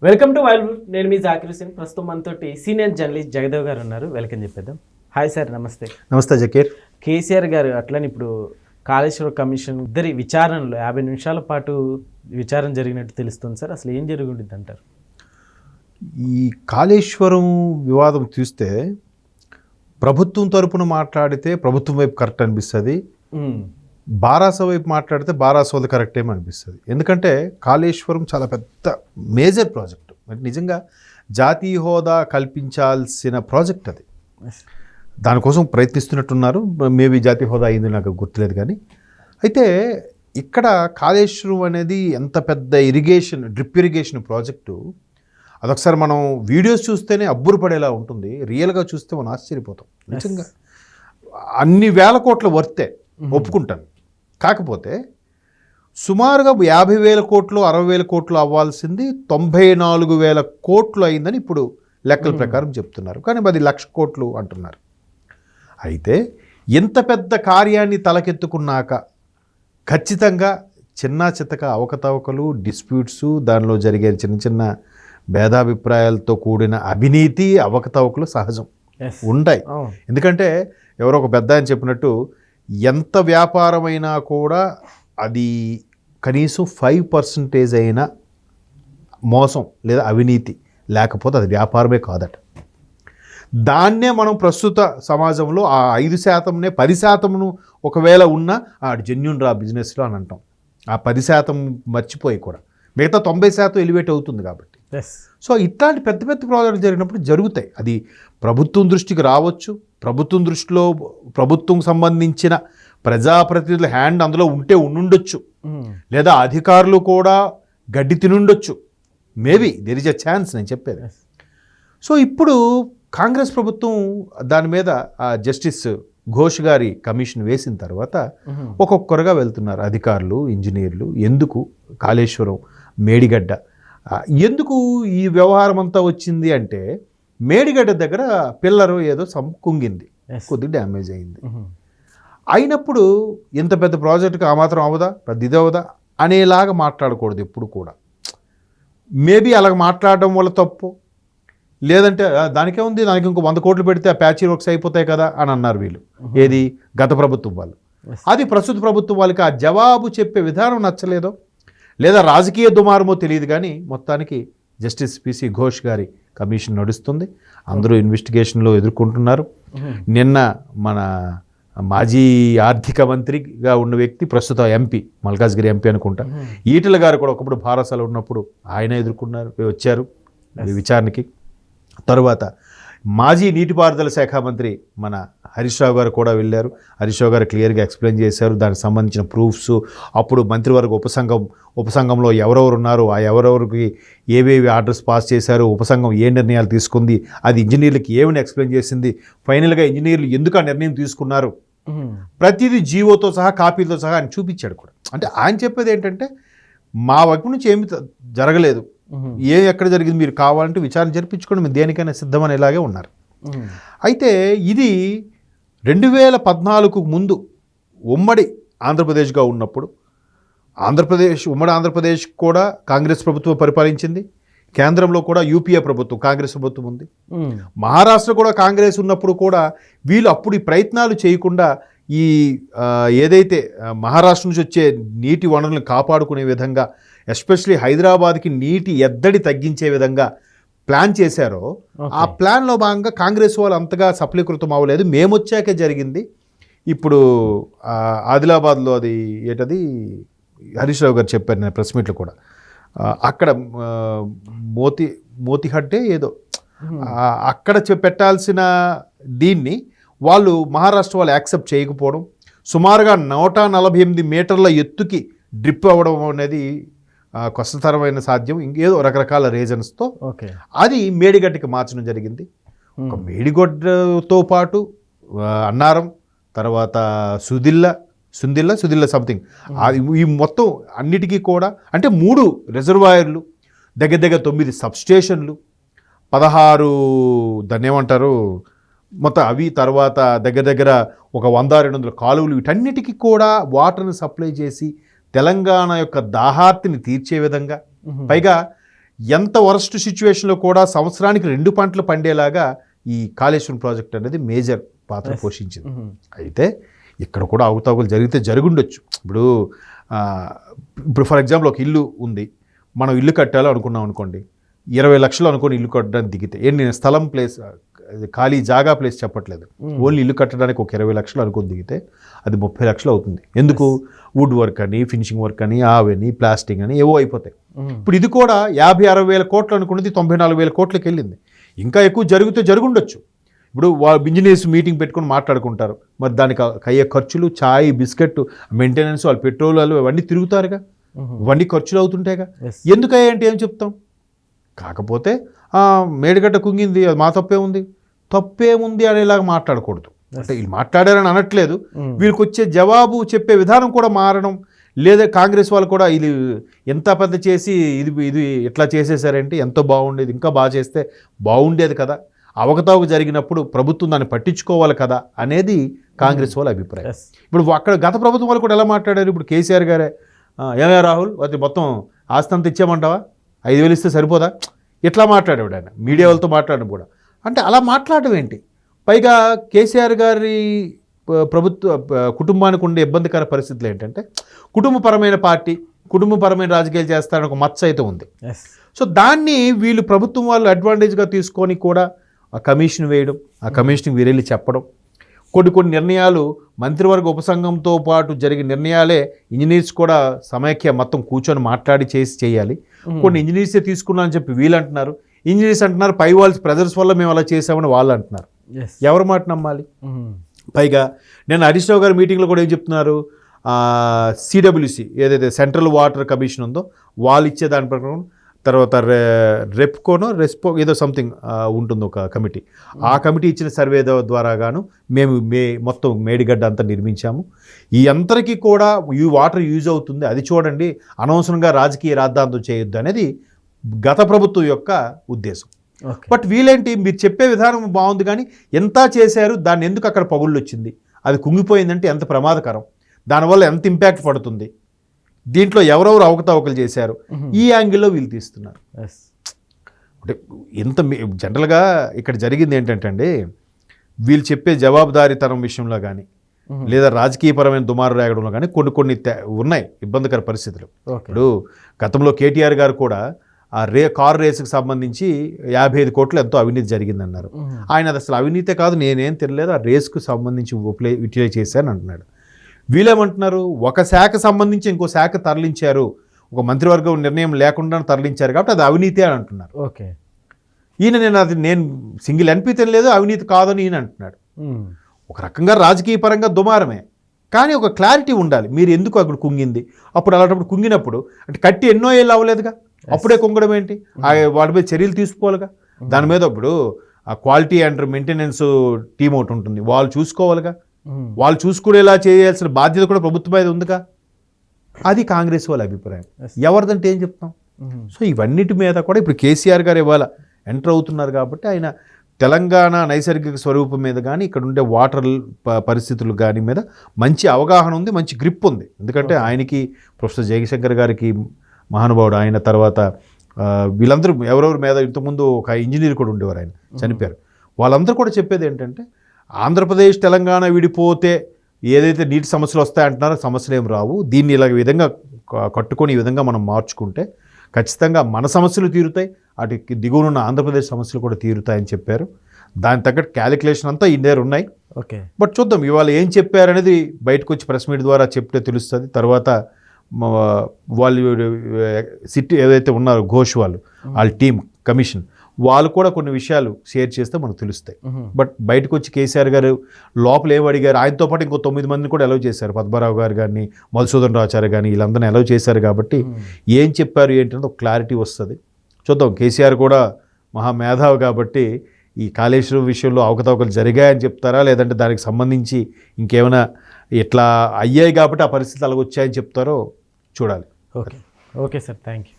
Welcome to wild. నేను మీ జాకిర్ హుసేన్. ప్రస్తుతం మనతోటి సీనియర్ జర్నలిస్ట్ జగదేవ్ గారు ఉన్నారు. వెల్కమ్ చెప్పేద్దాం. హాయ్ సార్, నమస్తే. నమస్తే జకీర్. కేసీఆర్ గారు అట్లని ఇప్పుడు కాళేశ్వర కమిషన్ ఇద్దరి విచారణలో 50 నిమిషాల పాటు విచారణ జరిగినట్టు తెలుస్తుంది సార్. అసలు ఏం జరిగి ఉంటుంది అంటారు? ఈ కాళేశ్వరం వివాదం చూస్తే ప్రభుత్వం తరపున మాట్లాడితే ప్రభుత్వం వైపు కరెక్ట్ అనిపిస్తుంది, బారాస వైపు మాట్లాడితే బారాసోది కరెక్ట్ ఏమో అనిపిస్తుంది. ఎందుకంటే కాళేశ్వరం చాలా పెద్ద మేజర్ ప్రాజెక్టు, అంటే నిజంగా జాతీయ హోదా కల్పించాల్సిన ప్రాజెక్ట్ అది. దానికోసం ప్రయత్నిస్తున్నట్టున్నారు. మేబీ జాతీయ హోదా అయింది, నాకు గుర్తులేదు. కానీ అయితే ఇక్కడ కాళేశ్వరం అనేది ఎంత పెద్ద ఇరిగేషన్, డ్రిప్ ఇరిగేషన్ ప్రాజెక్టు, అదొకసారి మనం వీడియోస్ చూస్తేనే అబ్బురపడేలా ఉంటుంది. రియల్గా చూస్తే మనం ఆశ్చర్యపోతాం. నిజంగా అన్ని వేల కోట్ల వర్తే, ఒప్పుకుంటాను. కాకపోతే సుమారుగా 50,000 కోట్లు 60,000 కోట్లు అవ్వాల్సింది 94,000 కోట్లు అయిందని ఇప్పుడు లెక్కల ప్రకారం చెప్తున్నారు. కానీ అది 1,00,000 కోట్లు అంటున్నారు. అయితే ఎంత పెద్ద కార్యాన్ని తలకెత్తుకున్నాక ఖచ్చితంగా చిన్న చితక అవకతవకలు, డిస్ప్యూట్స్, దానిలో జరిగే చిన్న చిన్న భేదాభిప్రాయాలతో కూడిన అవినీతి, అవకతవకలు సహజం ఉంటాయి. ఎందుకంటే ఎవరో ఒక పెద్ద ఆయన చెప్పినట్టు ఎంత వ్యాపారమైనా కూడా అది కనీసం 5% అయినా మోసం లేదా అవినీతి లేకపోతే అది వ్యాపారమే కాదట. దాన్నే మనం ప్రస్తుత సమాజంలో ఆ 5%నే 10%ను ఒకవేళ ఉన్నా జెన్యూన్ రా బిజినెస్లో అని అంటాం. ఆ 10% మర్చిపోయి కూడా మిగతా 90% ఎలివేట్ అవుతుంది కాబట్టి. సో ఇట్లాంటి పెద్ద పెద్ద ప్రాజెక్టులు జరిగినప్పుడు జరుగుతాయి. అది ప్రభుత్వం దృష్టికి రావచ్చు, ప్రభుత్వం దృష్టిలో ప్రభుత్వం సంబంధించిన ప్రజాప్రతినిధుల హ్యాండ్ అందులో ఉండుండొచ్చు, లేదా అధికారులు కూడా గడ్డి తినుండొచ్చు. Maybe there is a chance, నేను చెప్పేది. సో ఇప్పుడు కాంగ్రెస్ ప్రభుత్వం దాని మీద జస్టిస్ ఘోష్ గారి కమిషన్ వేసిన తర్వాత ఒక్కొక్కరుగా వెళ్తున్నారు అధికారులు, ఇంజనీర్లు. ఎందుకు కాళేశ్వరం, మేడిగడ్డ, ఎందుకు ఈ వ్యవహారం అంతా వచ్చింది అంటే మేడిగడ్డ దగ్గర పిల్లరు ఏదో కుంగింది, కొద్దిగా డ్యామేజ్ అయింది. అయినప్పుడు ఇంత పెద్ద ప్రాజెక్టుకి ఆ మాత్రం అవదా, పెద్ద ఇది అవదా అనేలాగా మాట్లాడకూడదు ఎప్పుడు కూడా. మేబీ అలాగ మాట్లాడడం వల్ల తప్పు, లేదంటే దానికే ఉంది, దానికి ఇంకో 100 కోట్లు పెడితే ఆ ప్యాచీ వర్క్స్ అయిపోతాయి కదా అని అన్నారు వీళ్ళు. ఏది గత ప్రభుత్వం వాళ్ళు. అది ప్రస్తుత ప్రభుత్వం వాళ్ళకి ఆ జవాబు చెప్పే విధానం నచ్చలేదో, లేదా రాజకీయ దుమారమో తెలియదు. కానీ మొత్తానికి జస్టిస్ పిసి ఘోష్ గారి కమిషన్ నడుస్తుంది. అందరూ ఇన్వెస్టిగేషన్లో ఎదుర్కొంటున్నారు. నిన్న మన మాజీ ఆర్థిక మంత్రిగా ఉన్న వ్యక్తి, ప్రస్తుత ఎంపీ, మల్కాజ్గిరి ఎంపీ అనుకుంటా, ఈటెల గారు కూడా ఒకప్పుడు భారసాలు ఉన్నప్పుడు ఆయన వచ్చారు విచారణకి. తరువాత మాజీ నీటిపారుదల శాఖ మంత్రి మన హరీష్ రావు గారు కూడా వెళ్ళారు. హరీష్ రావు గారు క్లియర్గా ఎక్స్ప్లెయిన్ చేశారు దానికి సంబంధించిన ప్రూఫ్స్. అప్పుడు మంత్రివర్గ ఉపసంఘంలో ఎవరెవరు ఉన్నారు, ఆ ఎవరెవరికి ఏవేవి ఆర్డర్స్ పాస్ చేశారు, ఉపసంఘం ఏ నిర్ణయాలు తీసుకుంది, అది ఇంజనీర్లకి ఏమని ఎక్స్ప్లెయిన్ చేసింది, ఫైనల్గా ఇంజనీర్లు ఎందుకు ఆ నిర్ణయం తీసుకున్నారు, ప్రతిదీ జీవోతో సహా కాపీలతో సహా ఆయన చూపించాడు కూడా. అంటే ఆయన చెప్పేది ఏంటంటే మా వైపు నుంచి ఏమి జరగలేదు, ఎక్కడ జరిగింది మీరు కావాలంటే విచారణ జరిపించుకోండి, మీరు దేనికైనా సిద్ధమనేలాగే ఉన్నారు. అయితే ఇది 2014 ముందు ఉమ్మడి ఆంధ్రప్రదేశ్గా ఉన్నప్పుడు ఉమ్మడి ఆంధ్రప్రదేశ్ కూడా కాంగ్రెస్ ప్రభుత్వం పరిపాలించింది. కేంద్రంలో కూడా యూపీఏ ప్రభుత్వం, కాంగ్రెస్ ప్రభుత్వం ఉంది. మహారాష్ట్ర కూడా కాంగ్రెస్ ఉన్నప్పుడు కూడా వీళ్ళు అప్పుడు ఈ ప్రయత్నాలు చేయకుండా ఈ ఏదైతే మహారాష్ట్ర నుంచి వచ్చే నీటి వనరులను కాపాడుకునే విధంగా, ఎస్పెషలీ హైదరాబాద్కి నీటి ఎద్దడి తగ్గించే విధంగా ప్లాన్ చేశారో, ఆ ప్లాన్లో భాగంగా కాంగ్రెస్ వాళ్ళు అంతగా సఫలీకృతం అవ్వలేదు. మేము వచ్చాకే జరిగింది. ఇప్పుడు ఆదిలాబాద్లో అది ఏంటది హరీష్ రావు గారు చెప్పారు నేను ప్రెస్ మీట్లో కూడా, అక్కడ మోతిహడ్డే ఏదో అక్కడ పెట్టాల్సిన దీన్ని వాళ్ళు మహారాష్ట్ర వాళ్ళు యాక్సెప్ట్ చేయకపోవడం, సుమారుగా 148 మీటర్ల ఎత్తుకి డ్రిప్ అవ్వడం అనేది కష్టతరమైన సాధ్యం, ఇంకేదో రకరకాల రీజన్స్తో అది మేడిగడ్డకి మార్చడం జరిగింది. ఒక మేడిగడ్డతో పాటు అన్నారం, తర్వాత సుందిల్ల సంథింగ్, ఈ మొత్తం అన్నిటికీ కూడా అంటే 3 రిజర్వాయర్లు, దగ్గర 9 సబ్స్టేషన్లు, 16 దాన్ని ఏమంటారు మొత్తం అవి, తర్వాత దగ్గర ఒక 100-200 కాలువలు, వీటన్నిటికీ కూడా వాటర్ని సప్లై చేసి తెలంగాణ యొక్క దాహార్తిని తీర్చే విధంగా, పైగా ఎంత వరస్ట్ సిచ్యువేషన్లో కూడా సంవత్సరానికి 2 పంటలు పండేలాగా ఈ కాళేశ్వరం ప్రాజెక్ట్ అనేది మేజర్ పాత్ర పోషించింది. అయితే ఇక్కడ కూడా అవకతవకలు జరిగితే జరుగుండొచ్చు. ఇప్పుడు ఫర్ ఎగ్జాంపుల్ ఒక ఇల్లు ఉంది, మనం ఇల్లు కట్టాలో అనుకున్నాం అనుకోండి, 20 లక్షలు అనుకోని ఇల్లు కట్టడానికి దిగితే నేను స్థలం ప్లేస్ ఖాళీ జాగా ప్లేస్ చెప్పట్లేదు, ఓన్లీ ఇల్లు కట్టడానికి ఒక 20 లక్షలు అనుకుని దిగితే అది 30 లక్షలు అవుతుంది. ఎందుకు? వుడ్ వర్క్ అని, ఫినిషింగ్ వర్క్ అని, ఆవని, ప్లాస్టింగ్ అని ఏవో అయిపోతాయి. ఇప్పుడు ఇది కూడా 50-60 వేల కోట్లు అనుకున్నది 94 వేల కోట్లకి వెళ్ళింది. ఇంకా ఎక్కువ జరిగితే జరుగుండొచ్చు. ఇప్పుడు ఇంజనీర్స్ మీటింగ్ పెట్టుకుని మాట్లాడుకుంటారు, మరి దానికి అయ్యే ఖర్చులు, ఛాయ్, బిస్కెట్, మెయింటెనెన్స్, వాళ్ళు పెట్రోల్ అవన్నీ తిరుగుతారుగా, ఇవన్నీ ఖర్చులు అవుతుంటాయిగా. ఎందుకయ్యా అంటే ఏం చెప్తాం? కాకపోతే మేడిగడ్డ కుంగింది, అది మా తప్పేముంది అనేలాగా మాట్లాడకూడదు. అంటే వీళ్ళు మాట్లాడారని అనట్లేదు, వీళ్ళకి వచ్చే జవాబు చెప్పే విధానం కూడా మారడం, లేదా కాంగ్రెస్ వాళ్ళు కూడా ఇది ఎంత పెద్ద చేసి ఇది ఎట్లా చేసేసారంటే ఎంతో బాగుండేది, ఇంకా బాగా చేస్తే బాగుండేది కదా, అవకతవక జరిగినప్పుడు ప్రభుత్వం దాన్ని పట్టించుకోవాలి కదా అనేది కాంగ్రెస్ వాళ్ళ అభిప్రాయం. ఇప్పుడు అక్కడ గత ప్రభుత్వం వాళ్ళు కూడా ఎలా మాట్లాడారు? ఇప్పుడు కేసీఆర్ గారే, ఏమయ్యా రాహుల్, అది మొత్తం ఆస్తి అంతా ఇచ్చామంటావా, 5,000 ఇస్తే సరిపోదా, ఇట్లా మాట్లాడాడు ఆయన మీడియా వాళ్ళతో మాట్లాడడం కూడా. అంటే అలా మాట్లాడడం ఏంటి? పైగా కేసీఆర్ గారి కుటుంబానికి ఉండే ఇబ్బందికర పరిస్థితులు ఏంటంటే, కుటుంబపరమైన పార్టీ, కుటుంబపరమైన రాజకీయాలు చేస్తారని ఒక మచ్చ అయితే ఉంది. సో దాన్ని వీళ్ళు ప్రభుత్వం వాళ్ళు అడ్వాంటేజ్గా తీసుకొని కూడా ఆ కమిషన్ వేయడం, ఆ కమిషన్కి వీరెళ్ళి చెప్పడం, కొన్ని నిర్ణయాలు మంత్రివర్గ ఉపసంఘంతో పాటు జరిగిన నిర్ణయాలే ఇంజనీర్స్ కూడా సమైక్య మొత్తం కూర్చొని మాట్లాడి చేయాలి. కొన్ని ఇంజనీర్సే తీసుకున్నా అని చెప్పి వీళ్ళు అంటున్నారు, ఇంజనీర్స్ అంటున్నారు పై వాళ్ళ ప్రెజర్స్ వల్ల మేము అలా చేసామని వాళ్ళు అంటున్నారు. ఎవరి మాట నమ్మాలి? పైగా నేను హరీష్ రావు గారి మీటింగ్లో కూడా ఏం చెప్తున్నారు, సిడబ్ల్యూసి ఏదైతే సెంట్రల్ వాటర్ కమిషన్ ఉందో వాళ్ళు ఇచ్చే దాని ప్రకారం, తర్వాత రెప్కోనో రెస్పో ఏదో సంథింగ్ ఉంటుంది ఒక కమిటీ, ఆ కమిటీ ఇచ్చిన సర్వే ద్వారా గాను మేము మొత్తం మేడిగడ్డ అంతా నిర్మించాము, ఈ అందరికీ కూడా ఈ వాటర్ యూజ్ అవుతుంది, అది చూడండి, అనవసరంగా రాజకీయ రాద్ధాంతం చేయొద్దు అనేది గత ప్రభుత్వం యొక్క ఉద్దేశం. బట్ వీళ్ళేంటి, మీరు చెప్పే విధానం బాగుంది కానీ ఎంత చేశారు, దాన్ని ఎందుకు అక్కడ పగుళ్ళు వచ్చింది, అది కుంగిపోయిందంటే ఎంత ప్రమాదకరం, దానివల్ల ఎంత ఇంపాక్ట్ పడుతుంది, దీంట్లో ఎవరెవరు అవకతవకలు చేశారు, ఈ యాంగిల్లో వీళ్ళు తీస్తున్నారు. అంటే ఎంత జనరల్గా ఇక్కడ జరిగింది ఏంటంటే అండి, వీళ్ళు చెప్పే జవాబుదారీతనం విషయంలో కానీ లేదా రాజకీయపరమైన దుమారు రేగడంలో కానీ కొన్ని ఉన్నాయి ఇబ్బందికర పరిస్థితులు. ఇప్పుడు గతంలో కేటీఆర్ గారు కూడా ఆ కారు రేసుకు సంబంధించి 55 కోట్లు ఎంతో అవినీతి జరిగిందన్నారు. ఆయన అది అసలు అవినీతే కాదు, నేనేం తెలియలేదు, ఆ రేసుకు సంబంధించి యూటిలైజ్ చేశాను అంటున్నాడు. వీళ్ళేమంటున్నారు, ఒక శాఖ సంబంధించి ఇంకో శాఖ తరలించారు, ఒక మంత్రివర్గం నిర్ణయం లేకుండా తరలించారు కాబట్టి అది అవినీతి అని అంటున్నారు. ఓకే, ఈయన నేను సింగిల్ ఎన్పీ తినలేదు, అవినీతి కాదని ఈయన అంటున్నాడు. ఒక రకంగా రాజకీయ పరంగా దుమారమే, కానీ ఒక క్లారిటీ ఉండాలి, మీరు ఎందుకు అక్కడ కుంగింది, అప్పుడు అలాంటప్పుడు కుంగినప్పుడు అంటే కట్టి ఎన్నో ఏళ్ళు అవ్వలేదుగా, అప్పుడే కుంగడం ఏంటి, వాటి మీద చర్యలు తీసుకోవాలిగా, దాని మీద ఇప్పుడు ఆ క్వాలిటీ అండ్ మెయింటెనెన్స్ టీం ఒకటి ఉంటుంది, వాళ్ళు చూసుకోవాలిగా, వాళ్ళు చూసుకునేలా చేయాల్సిన బాధ్యత కూడా ప్రభుత్వం మీద ఉందిగా, అది కాంగ్రెస్ వాళ్ళ అభిప్రాయం. ఎవరిదంటే ఏం చెప్తాం. సో ఇవన్నిటి మీద కూడా ఇప్పుడు కేసీఆర్ గారు ఇవాళ ఎంటర్ అవుతున్నారు కాబట్టి ఆయన తెలంగాణ నైసర్గిక స్వరూపం మీద కానీ ఇక్కడ ఉండే వాటర్ పరిస్థితులు కానీ మీద మంచి అవగాహన ఉంది, మంచి గ్రిప్ ఉంది. ఎందుకంటే ఆయనకి ప్రొఫెసర్ జయశంకర్ గారికి మహానుభావుడు, ఆయన తర్వాత వీళ్ళందరూ ఎవరెవరి మీద ఇంతకుముందు ఒక ఇంజనీర్ కూడా ఉండేవారు, ఆయన చనిపోయారు, వాళ్ళందరూ కూడా చెప్పేది ఏంటంటే ఆంధ్రప్రదేశ్ తెలంగాణ విడిపోతే ఏదైతే నీటి సమస్యలు వస్తాయంటున్నారో సమస్యలు ఏం రావు, దీన్ని ఇలా విధంగా కట్టుకొని ఈ విధంగా మనం మార్చుకుంటే ఖచ్చితంగా మన సమస్యలు తీరుతాయి, అటు దిగువనున్న ఆంధ్రప్రదేశ్ సమస్యలు కూడా తీరుతాయని చెప్పారు. దాని తగ్గట్టు క్యాలిక్యులేషన్ అంతా ఇండియా ఉన్నాయి. ఓకే, బట్ చూద్దాం ఇవాళ ఏం చెప్పారనేది బయటకు వచ్చి ప్రెస్ మీట్ ద్వారా చెప్తే తెలుస్తుంది. తర్వాత వాళ్ళు సిటీ ఏదైతే ఉన్నారో ఘోష్ వాళ్ళ టీం కమిషన్ వాళ్ళు కూడా కొన్ని విషయాలు షేర్ చేస్తే మనకు తెలుస్తాయి. బట్ బయటకు వచ్చి కేసీఆర్ గారు లోపల ఏం అడిగారు, ఆయనతో పాటు ఇంకో 9 మందిని కూడా అలౌ చేశారు, పద్మరావు గారు కానీ మధుసూదన్ రాచారు కానీ వీళ్ళందరినీ అలౌ చేశారు కాబట్టి ఏం చెప్పారు ఏంటంటే ఒక క్లారిటీ వస్తుంది. చూద్దాం, కేసీఆర్ కూడా మహామేధావి కాబట్టి ఈ కాళేశ్వరం విషయంలో అవకతవకలు జరిగాయని చెప్తారా, లేదంటే దానికి సంబంధించి ఇంకేమైనా ఇట్లా అయ్యాయి కాబట్టి ఆ పరిస్థితి అలాగ వచ్చాయని చెప్తారో చూడాలి. Okay, okay sir, thank you.